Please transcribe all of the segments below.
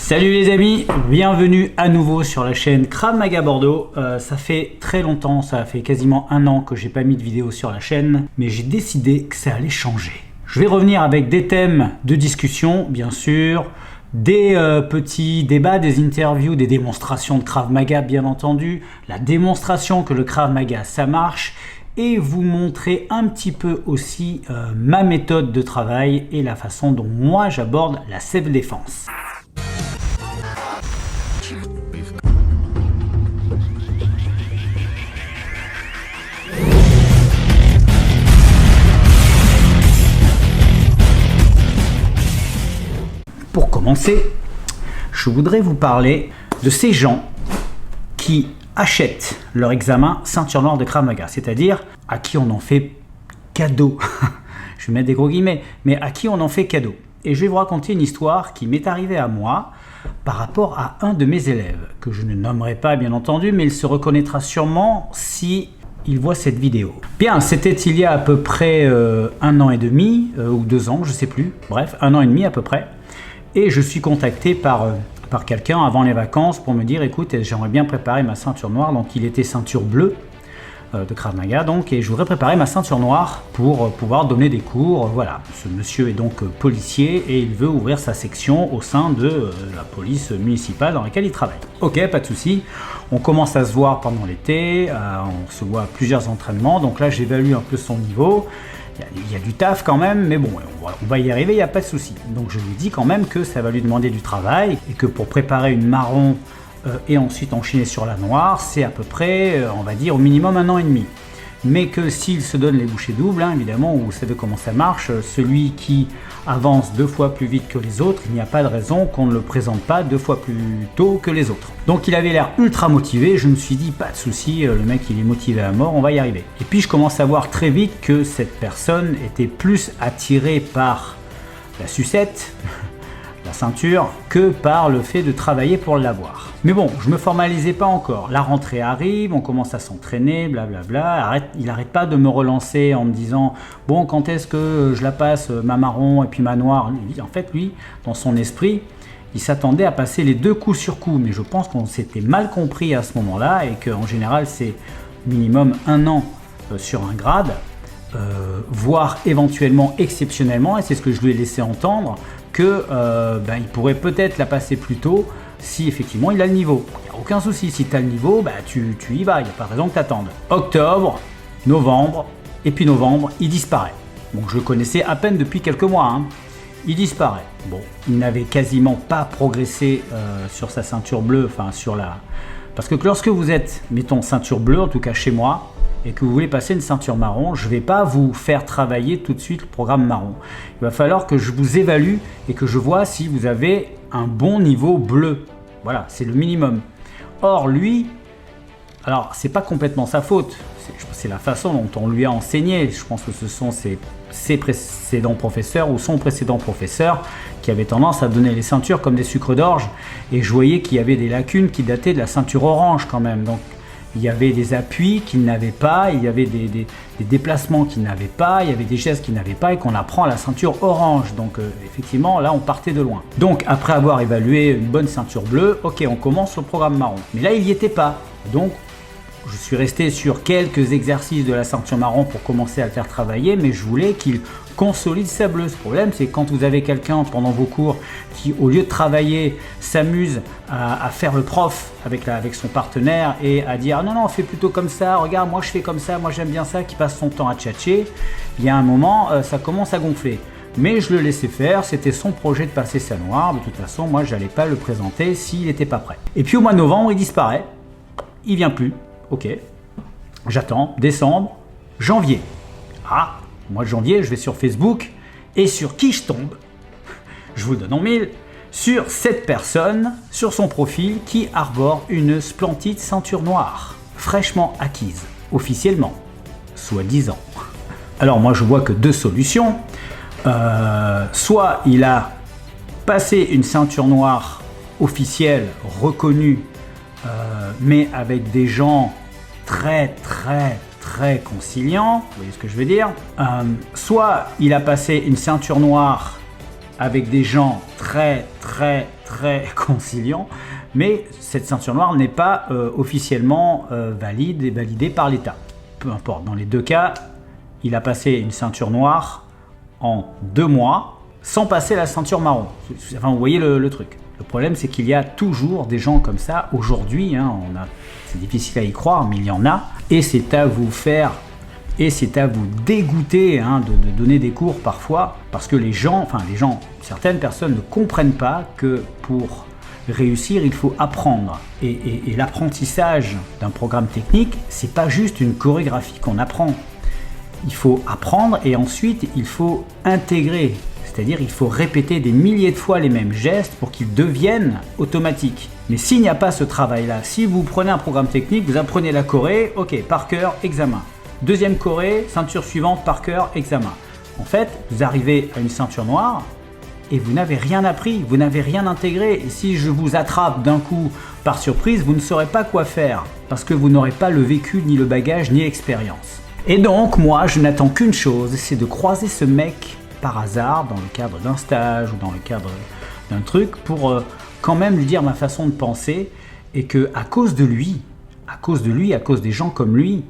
Salut les amis, bienvenue à nouveau sur la chaîne Krav Maga Bordeaux. Ça fait très longtemps, ça fait quasiment un an que j'ai pas mis de vidéo sur la chaîne, mais j'ai décidé que ça allait changer. Je vais revenir avec des thèmes de discussion, bien sûr, des petits débats, des interviews, des démonstrations de Krav Maga, bien entendu, la démonstration que le Krav Maga ça marche, et vous montrer un petit peu aussi ma méthode de travail et la façon dont moi j'aborde la self-défense. Pour commencer, je voudrais vous parler de ces gens qui achètent leur examen ceinture noire de Krav Maga, c'est-à-dire à qui on en fait cadeau. Je vais mettre des gros guillemets, mais à qui on en fait cadeau. Et je vais vous raconter une histoire qui m'est arrivée à moi par rapport à un de mes élèves, que je ne nommerai pas bien entendu, mais il se reconnaîtra sûrement si il voit cette vidéo. Bien, c'était il y a à peu près un an et demi, ou 2 ans, je ne sais plus, bref, un an et demi à peu près. Et je suis contacté par quelqu'un avant les vacances pour me dire écoute, j'aimerais bien préparer ma ceinture noire. Donc il était ceinture bleue de Krav Maga, donc, et je voudrais préparer ma ceinture noire pour pouvoir donner des cours. Voilà, ce monsieur est donc policier et il veut ouvrir sa section au sein de la police municipale dans laquelle il travaille. Ok, pas de souci. On commence à se voir pendant l'été, on se voit à plusieurs entraînements, donc là j'évalue un peu son niveau. Il y a du taf quand même, mais bon, on va y arriver, il n'y a pas de souci. Donc je lui dis quand même que ça va lui demander du travail et que pour préparer une marron et ensuite enchaîner sur la noire, c'est à peu près, on va dire, au minimum 1 an et demi. Mais que s'il se donne les bouchées doubles, hein, évidemment, vous savez comment ça marche, celui qui avance 2 fois plus vite que les autres, il n'y a pas de raison qu'on ne le présente pas 2 fois plus tôt que les autres. Donc il avait l'air ultra motivé, je me suis dit pas de souci, le mec il est motivé à mort, on va y arriver. Et puis je commence à voir très vite que cette personne était plus attirée par la sucette, la ceinture, que par le fait de travailler pour l'avoir. Mais bon, je me formalisais pas encore. La rentrée arrive, on commence à s'entraîner, blablabla. Il n'arrête pas de me relancer en me disant bon, quand est-ce que je la passe, ma marron et puis ma noire. En fait, lui, dans son esprit, il s'attendait à passer les 2 coups sur coup. Mais je pense qu'on s'était mal compris à ce moment-là et qu'en général, c'est minimum 1 an sur un grade, voire éventuellement, exceptionnellement, et c'est ce que je lui ai laissé entendre, que il pourrait peut-être la passer plus tôt si effectivement il a le niveau. Il n'y a aucun souci, si tu as le niveau, tu y vas, il n'y a pas de raison que tu attendes. Octobre, novembre, et puis novembre, il disparaît. Bon, je le connaissais à peine depuis quelques mois, hein. Il disparaît. Bon, il n'avait quasiment pas progressé sur sa ceinture bleue, enfin sur la... Parce que lorsque vous êtes, mettons, ceinture bleue, en tout cas chez moi, et que vous voulez passer une ceinture marron, je ne vais pas vous faire travailler tout de suite le programme marron. Il va falloir que je vous évalue et que je vois si vous avez un bon niveau bleu. Voilà, c'est le minimum. Or, lui, alors c'est pas complètement sa faute, c'est la façon dont on lui a enseigné. Je pense que ce sont ses précédents professeurs ou son précédent professeur qui avait tendance à donner les ceintures comme des sucres d'orge. Et je voyais qu'il y avait des lacunes qui dataient de la ceinture orange quand même. Donc, il y avait des appuis qu'il n'avait pas, il y avait des déplacements qu'il n'avait pas, il y avait des gestes qu'il n'avait pas et qu'on apprend à la ceinture orange. Donc effectivement, là, on partait de loin. Donc après avoir évalué une bonne ceinture bleue, ok, on commence le programme marron. Mais là, il n'y était pas. Donc, je suis resté sur quelques exercices de la ceinture marron pour commencer à le faire travailler, mais je voulais qu'il consolide sa bleue. Ce problème, c'est quand vous avez quelqu'un pendant vos cours qui, au lieu de travailler, s'amuse à faire le prof avec son partenaire et à dire non, non, fais plutôt comme ça, regarde, moi je fais comme ça, moi j'aime bien ça, qui passe son temps à tchatcher. Il y a un moment, ça commence à gonfler. Mais je le laissais faire, c'était son projet de passer sa noire. De toute façon, moi, je n'allais pas le présenter s'il n'était pas prêt. Et puis au mois de novembre, il disparaît. Il vient plus. Ok. J'attends. Décembre, janvier. Ah, mois de janvier, je vais sur Facebook. Et sur qui je tombe? Je vous le donne en mille. Sur cette personne, sur son profil, qui arbore une splendide ceinture noire, fraîchement acquise, officiellement, soi-disant. Alors moi, je vois que 2 solutions. Soit il a passé une ceinture noire officielle, reconnue, mais avec des gens très conciliants, vous voyez ce que je veux dire. Soit il a passé une ceinture noire avec des gens très conciliants, mais cette ceinture noire n'est pas officiellement valide et validée par l'État. Peu importe, dans les deux cas, il a passé une ceinture noire en 2 mois sans passer la ceinture marron. Enfin, vous voyez le truc. Le problème, c'est qu'il y a toujours des gens comme ça aujourd'hui. Hein, c'est difficile à y croire, mais il y en a. Et c'est à vous faire, et c'est à vous dégoûter hein, de donner des cours parfois, parce que certaines personnes ne comprennent pas que pour réussir, il faut apprendre. Et l'apprentissage d'un programme technique, c'est pas juste une chorégraphie qu'on apprend. Il faut apprendre et ensuite il faut intégrer. C'est-à-dire il faut répéter des milliers de fois les mêmes gestes pour qu'ils deviennent automatiques. Mais s'il n'y a pas ce travail-là, si vous prenez un programme technique, vous apprenez la choré, ok, par cœur, examen. Deuxième choré, ceinture suivante, par cœur, examen. En fait, vous arrivez à une ceinture noire et vous n'avez rien appris, vous n'avez rien intégré. Et si je vous attrape d'un coup par surprise, vous ne saurez pas quoi faire parce que vous n'aurez pas le vécu, ni le bagage, ni l'expérience. Et donc, moi, je n'attends qu'une chose, c'est de croiser ce mec par hasard, dans le cadre d'un stage ou dans le cadre d'un truc, pour quand même lui dire ma façon de penser, et que à cause de lui, à cause des gens comme lui,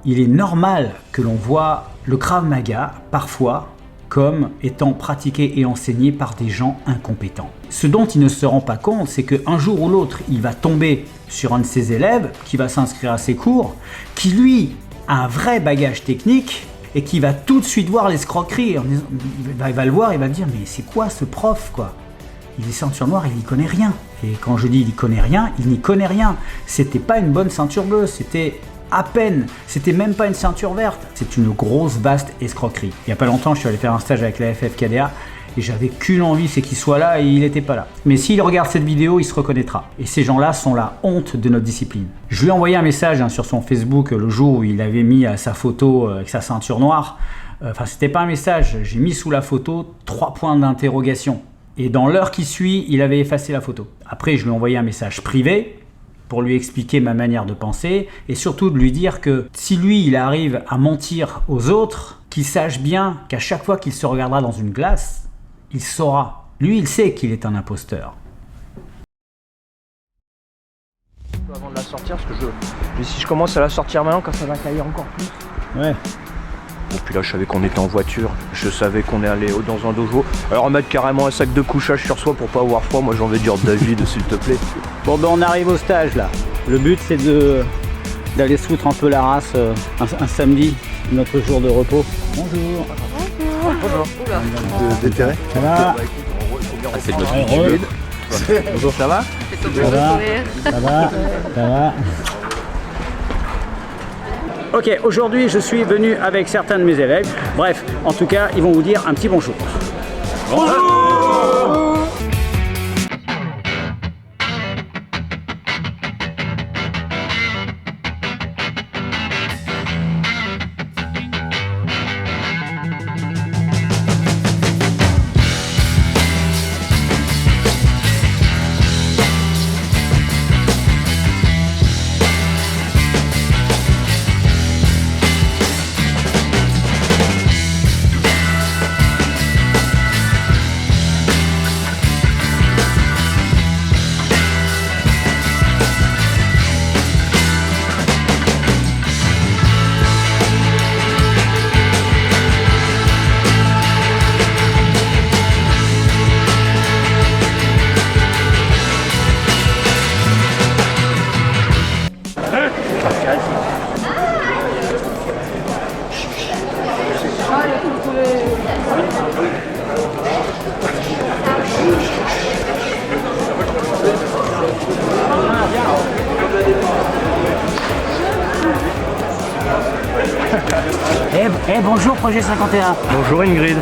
il est normal que l'on voit le Krav Maga parfois comme étant pratiqué et enseigné par des gens incompétents. Ce dont il ne se rend pas compte, c'est qu'un jour ou l'autre, il va tomber sur un de ses élèves qui va s'inscrire à ses cours, qui lui a un vrai bagage technique, et qui va tout de suite voir l'escroquerie. Il va le voir, il va dire mais c'est quoi ce prof quoi? Il est ceinture noire, il n'y connaît rien. Et quand je dis il n'y connaît rien, il n'y connaît rien. C'était pas une bonne ceinture bleue, c'était à peine, c'était même pas une ceinture verte. C'est une grosse, vaste escroquerie. Il n'y a pas longtemps, je suis allé faire un stage avec la FFKDA et j'avais qu'une envie, c'est qu'il soit là et il n'était pas là. Mais s'il regarde cette vidéo, il se reconnaîtra. Et ces gens-là sont la honte de notre discipline. Je lui ai envoyé un message sur son Facebook le jour où il avait mis sa photo avec sa ceinture noire. Enfin, c'était pas un message, j'ai mis sous la photo 3 points d'interrogation. Et dans l'heure qui suit, il avait effacé la photo. Après, je lui ai envoyé un message privé pour lui expliquer ma manière de penser et surtout de lui dire que si lui, il arrive à mentir aux autres, qu'il sache bien qu'à chaque fois qu'il se regardera dans une glace, il saura. Lui, il sait qu'il est un imposteur. Avant de la sortir, parce que si je commence à la sortir maintenant, quand ça va cailler encore plus. Ouais. Bon, puis là, je savais qu'on était en voiture, je savais qu'on est allé dans un dojo. Alors, mettre carrément un sac de couchage sur soi pour pas avoir froid, moi j'en vais dire David, s'il te plaît. Bon, ben on arrive au stage là. Le but, c'est d'aller se foutre un peu la race un samedi, notre jour de repos. Bonjour. Bonjour. Déterré. Ça va? C'est de notre Bonjour, ça va? Ça va? Ça va? Ça va? Ok, aujourd'hui je suis venu avec certains de mes élèves. Bref, en tout cas, ils vont vous dire un petit bonjour. Bonjour! Bonjour Projet 51. Bonjour Ingrid.